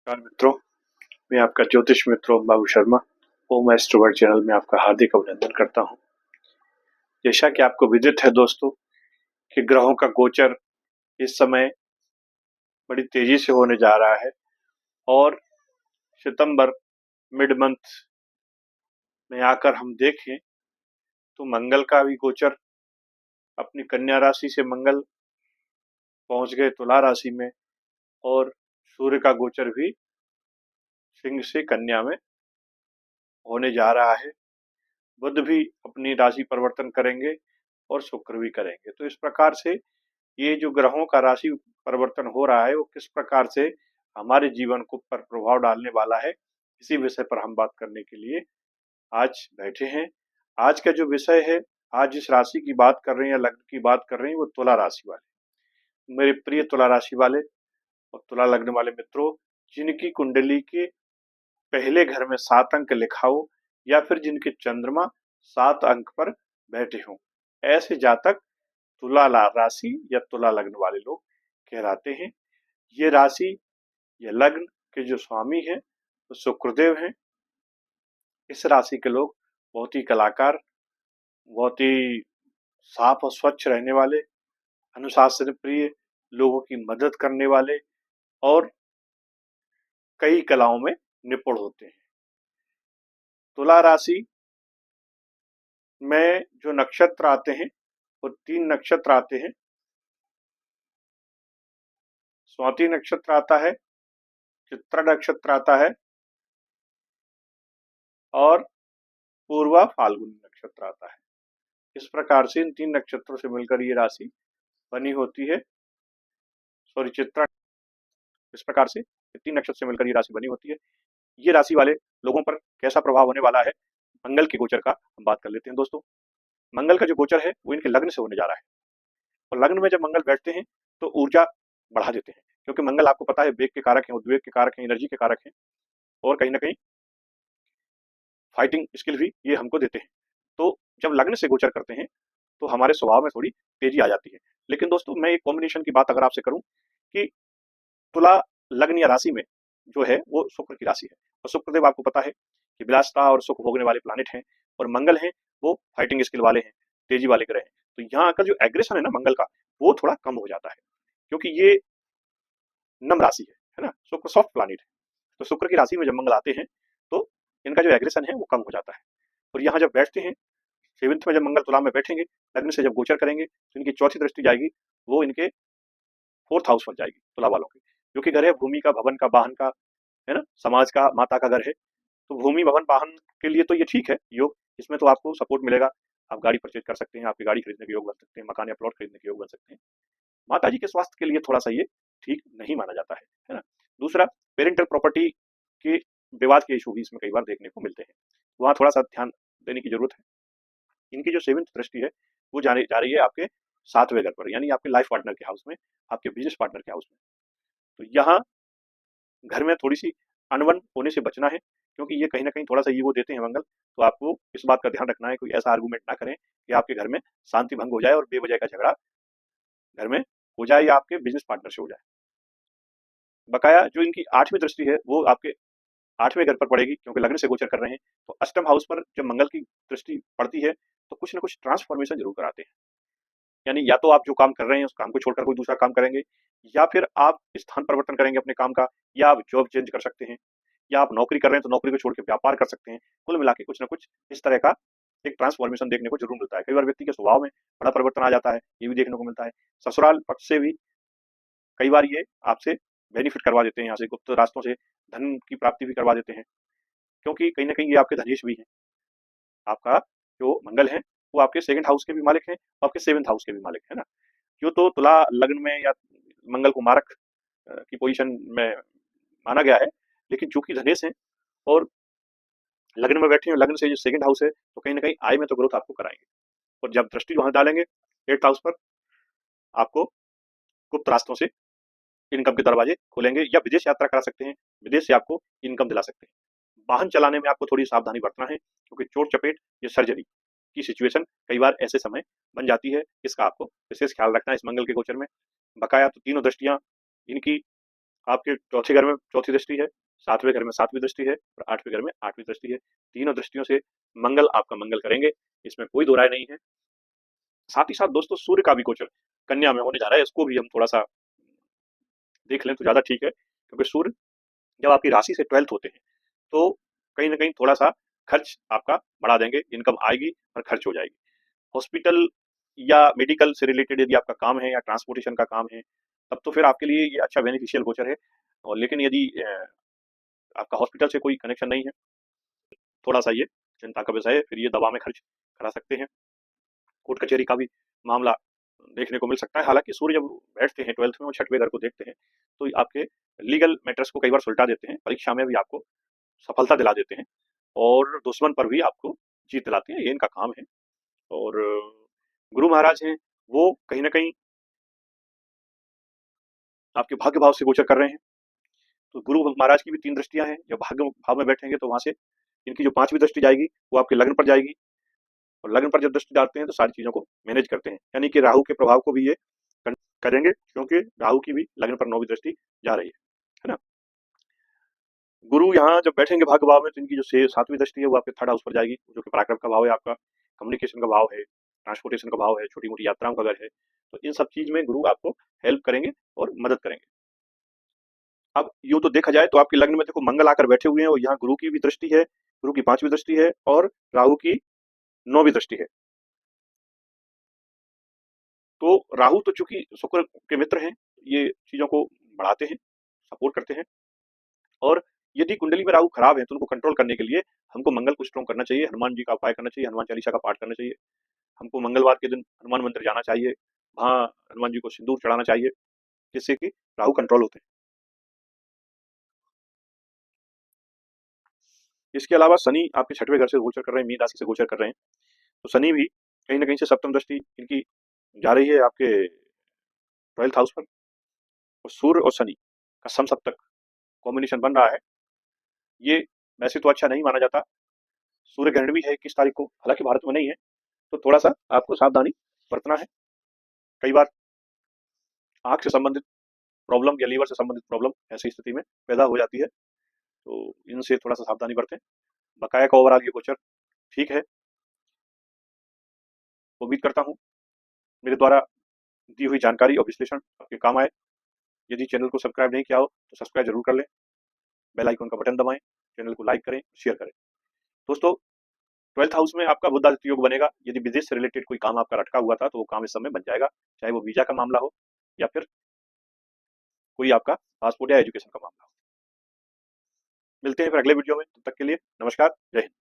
नमस्कार मित्रों, मैं आपका ज्योतिष मित्र ओम बाबू शर्मा ओम एस्ट्रोवर्ड चैनल में आपका हार्दिक अभिनंदन करता हूं। जैसा कि आपको विदित है दोस्तों कि ग्रहों का गोचर इस समय बड़ी तेजी से होने जा रहा है और सितंबर मिड मंथ में आकर हम देखें तो मंगल का भी गोचर अपनी कन्या राशि से मंगल पहुंच गए तुला राशि में और सूर्य का गोचर भी सिंह से कन्या में होने जा रहा है। बुध भी अपनी राशि परिवर्तन करेंगे और शुक्र भी करेंगे। तो इस प्रकार से ये जो ग्रहों का राशि परिवर्तन हो रहा है वो किस प्रकार से हमारे जीवन को पर प्रभाव डालने वाला है, इसी विषय पर हम बात करने के लिए आज बैठे हैं। आज का जो विषय है, आज जिस राशि की बात कर रहे हैं या लग्न की बात कर रहे हैं वो तुला राशि वाले। मेरे प्रिय तुला राशि वाले और तुला लग्न वाले मित्रों, जिनकी कुंडली के पहले घर में 7 अंक लिखा हो या फिर जिनके चंद्रमा 7 अंक पर बैठे हों, ऐसे जातक तुला राशि या तुला लग्न वाले लोग कहलाते हैं। ये राशि या लग्न के जो स्वामी हैं वो शुक्रदेव हैं। इस राशि के लोग बहुत ही कलाकार, बहुत ही साफ और स्वच्छ रहने वाले, अनुशासन प्रिय, लोगों की मदद करने वाले और कई कलाओं में निपुण होते हैं। तुला राशि में जो नक्षत्र आते हैं वो 3 नक्षत्र आते हैं। स्वाति नक्षत्र आता है, चित्रा नक्षत्र आता है और पूर्वा फाल्गुनी नक्षत्र आता है। इस प्रकार से इन 3 नक्षत्रों से मिलकर ये राशि बनी होती है। चित्रा, इस प्रकार से 3 नक्षत्र से मिलकर ये राशि बनी होती है। ये राशि वाले लोगों पर कैसा प्रभाव होने वाला है, मंगल के गोचर का हम बात कर लेते हैं दोस्तों। मंगल का जो गोचर है वो इनके लग्न से होने जा रहा है और लग्न में जब मंगल बैठते हैं तो ऊर्जा बढ़ा देते हैं, क्योंकि मंगल आपको पता है वेग के कारक हैं, उद्वेग के कारक हैं, एनर्जी के कारक हैं और कहीं ना कहीं फाइटिंग स्किल भी ये हमको देते हैं। तो जब लग्न से गोचर करते हैं तो हमारे स्वभाव में थोड़ी तेजी आ जाती है। लेकिन दोस्तों मैं एक कॉम्बिनेशन की बात अगर आपसे करूं कि तुला लग्न या राशि में जो है वो शुक्र की राशि है और शुक्रदेव आपको पता है कि विलासिता और सुख भोगने वाले प्लानिट हैं और मंगल है वो फाइटिंग स्किल वाले हैं, तेजी वाले ग्रह हैं। तो यहाँ आकर जो एग्रेशन है ना मंगल का, वो थोड़ा कम हो जाता है, क्योंकि ये नम राशि है ना, शुक्र सॉफ्ट प्लानिट है। तो शुक्र की राशि में जब मंगल आते हैं तो इनका जो एग्रेशन है वो कम हो जाता है। और यहाँ जब बैठते हैं 7th में, जब मंगल तुला में बैठेंगे, लग्न से जब गोचर करेंगे तो इनकी चौथी दृष्टि जाएगी, वो इनके 4th हाउस पर जाएगी तुला वालों की, जो कि घर है भूमि का, भवन का, वाहन का, है ना, समाज का, माता का घर है। तो भूमि, भवन, वाहन के लिए तो ये ठीक है योग, इसमें तो आपको सपोर्ट मिलेगा। आप गाड़ी परचेज कर सकते हैं, आपकी गाड़ी खरीदने के योग बन सकते हैं, मकान या प्लॉट खरीदने के योग बन सकते हैं। माता जी के स्वास्थ्य के लिए थोड़ा सा ये ठीक नहीं माना जाता है ना। दूसरा, पेरेंटल प्रॉपर्टी के विवाद के इशू भी इसमें कई बार देखने को मिलते हैं, वहाँ थोड़ा सा ध्यान देने की जरूरत है। इनकी जो 7th दृष्टि है वो जा रही है आपके 7वें घर पर, यानी आपके लाइफ पार्टनर के हाउस में, आपके बिजनेस पार्टनर के हाउस में। तो यहाँ घर में थोड़ी सी अनबन होने से बचना है, क्योंकि ये कहीं ना कहीं थोड़ा सा ईगो देते हैं मंगल। तो आपको इस बात का ध्यान रखना है, कोई ऐसा आर्गूमेंट ना करें कि आपके घर में शांति भंग हो जाए और बेवजह का झगड़ा घर में हो जाए या आपके बिजनेस पार्टनर से हो जाए। बकाया जो इनकी 8वीं दृष्टि है वो आपके 8वें घर पर पड़ेगी, क्योंकि लग्न से गोचर कर रहे हैं। तो अष्टम हाउस पर जब मंगल की दृष्टि पड़ती है तो कुछ ना कुछ ट्रांसफॉर्मेशन जरूर कराते हैं, यानी या तो आप जो काम कर रहे हैं उस काम को छोड़कर कोई दूसरा काम करेंगे, या फिर आप स्थान परिवर्तन करेंगे अपने काम का, या आप जॉब चेंज कर सकते हैं, या आप नौकरी कर रहे हैं तो नौकरी को छोड़ के व्यापार कर सकते हैं। कुल मिला के कुछ ना कुछ इस तरह का एक ट्रांसफॉर्मेशन देखने को जरूर मिलता है। कई बार व्यक्ति के स्वभाव में बड़ा परिवर्तन आ जाता है, ये भी देखने को मिलता है। ससुराल पक्ष से भी कई बार ये आपसे बेनिफिट करवा देते हैं, यहाँ से गुप्त रास्तों से धन की प्राप्ति भी करवा देते हैं, क्योंकि कहीं ना कहीं ये आपके धनेश भी हैं। आपका जो मंगल है वो आपके 2nd हाउस के भी मालिक हैं और आपके 7th हाउस के भी मालिक है ना। जो तो तुला लग्न में या मंगल को मारक की पोजीशन में माना गया है, लेकिन चूंकि धनेश है और लग्न में बैठे हैं, लग्न से जो 2nd हाउस है, तो कहीं ना कहीं आय में तो ग्रोथ आपको कराएंगे। और जब दृष्टि वहां डालेंगे 8th हाउस पर, आपको गुप्त रास्तों से इनकम के दरवाजे खुलेंगे, या विदेश यात्रा करा सकते हैं, विदेश से आपको इनकम दिला सकते हैं। वाहन चलाने में आपको थोड़ी सावधानी बरतना है, क्योंकि चोट चपेट या सर्जरी की सिचुएशन कई बार ऐसे समय बन जाती है, इसका आपको विशेष ख्याल रखना है इस मंगल के गोचर में। बकाया तो तीनों दृष्टियां इनकी आपके चौथे घर में चौथी दृष्टि है, सातवें घर में सातवीं दृष्टि है और आठवें घर में आठवीं दृष्टि है। तीनों दृष्टियों से मंगल आपका मंगल करेंगे, इसमें कोई दो राय नहीं है। साथ ही साथ दोस्तों सूर्य का भी गोचर कन्या में होने जा रहा है, इसको भी हम थोड़ा सा देख लें तो ज्यादा ठीक है, क्योंकि सूर्य जब आपकी राशि से 12th होते हैं तो कहीं ना कहीं थोड़ा सा खर्च आपका बढ़ा देंगे, इनकम आएगी और खर्च हो जाएगी। हॉस्पिटल या मेडिकल से रिलेटेड यदि आपका काम है या ट्रांसपोर्टेशन का काम है, तब तो फिर आपके लिए ये अच्छा बेनिफिशियल गोचर है। और लेकिन यदि आपका हॉस्पिटल से कोई कनेक्शन नहीं है, थोड़ा सा ये चिंता का विषय है, फिर ये दवा में खर्च करा सकते हैं। कोर्ट कचहरी का भी मामला देखने को मिल सकता है। हालांकि सूर्य जब बैठते हैं 12th में और छठवें घर को देखते हैं तो आपके लीगल मैटर्स को कई बार सुलटा देते हैं, परीक्षा में भी आपको सफलता दिला देते हैं और दुश्मन पर भी आपको जीत दिलाते हैं, ये इनका काम है। और गुरु महाराज हैं, वो कहीं ना कहीं आपके भाग्य भाव से गोचर कर रहे हैं। तो गुरु महाराज की भी 3 दृष्टियां हैं, जब भाग्य भाव में बैठेंगे तो वहां से इनकी जो 5वीं दृष्टि जाएगी वो आपके लग्न पर जाएगी, और लग्न पर जब दृष्टि डालते हैं तो सारी चीजों को मैनेज करते हैं, यानी कि राहु के प्रभाव को भी ये करेंगे, क्योंकि राहु की भी लग्न पर 9वीं दृष्टि जा रही है ना। गुरु यहाँ जब बैठेंगे भाग्य भाव में तो इनकी जो 7वीं दृष्टि है वो आपके 3rd हाउस पर जाएगी, जो कि पराक्रम का भाव है, आपका कम्युनिकेशन का भाव है, ट्रांसपोर्टेशन का भाव है, छोटी मोटी यात्राओं का घर है। तो इन सब चीज में गुरु आपको हेल्प करेंगे और मदद करेंगे। अब यूं तो देखा जाए तो आपके लग्न में देखो मंगल आकर बैठे हुए हैं और यहाँ गुरु की भी दृष्टि है, गुरु की 5वीं दृष्टि है और राहु की 9वीं दृष्टि है। तो राहु तो चूंकि शुक्र के मित्र हैं, ये चीजों को बढ़ाते हैं, सपोर्ट करते हैं। और यदि कुंडली में राहु खराब है तो उनको कंट्रोल करने के लिए हमको मंगल को स्ट्रॉन्ग करना चाहिए, हनुमान जी का उपाय करना चाहिए, हनुमान चालीसा का पाठ करना चाहिए, हमको मंगलवार के दिन हनुमान मंदिर जाना चाहिए, वहां हनुमान जी को सिंदूर चढ़ाना चाहिए, जिससे कि राहु कंट्रोल होते हैं। इसके अलावा शनि आपके 6वें घर से गोचर कर रहे हैं, मीन राशि से गोचर कर रहे हैं, तो शनि भी कहीं ना कहीं से सप्तम दृष्टि इनकी जा रही है आपके 12th हाउस पर, और सूर्य और शनि का समसप्तक कॉम्बिनेशन बन रहा है। ये वैसे तो अच्छा नहीं माना जाता, सूर्य ग्रहण भी है 21 तारीख को, हालांकि भारत में नहीं है, तो थोड़ा सा आपको सावधानी बरतना है। कई बार आंख से संबंधित प्रॉब्लम या लीवर से संबंधित प्रॉब्लम ऐसी स्थिति में पैदा हो जाती है, तो इनसे थोड़ा सा सावधानी बरतें। बकाया का ओवरऑल ये गोचर ठीक है। उम्मीद करता हूँ मेरे द्वारा दी हुई जानकारी और विश्लेषण आपके काम आए। यदि चैनल को सब्सक्राइब नहीं किया हो तो सब्सक्राइब जरूर कर लें, बेल आइकन का बटन दबाएं, चैनल को लाइक करें, शेयर करें। दोस्तों 12th हाउस में आपका बुधादित्य योग बनेगा, यदि विदेश से रिलेटेड कोई काम आपका अटका हुआ था तो वो काम इस समय बन जाएगा, चाहे वो वीजा का मामला हो या फिर कोई आपका पासपोर्ट या एजुकेशन का मामला हो। मिलते हैं फिर अगले वीडियो में, तब तक के लिए नमस्कार, जय हिंद।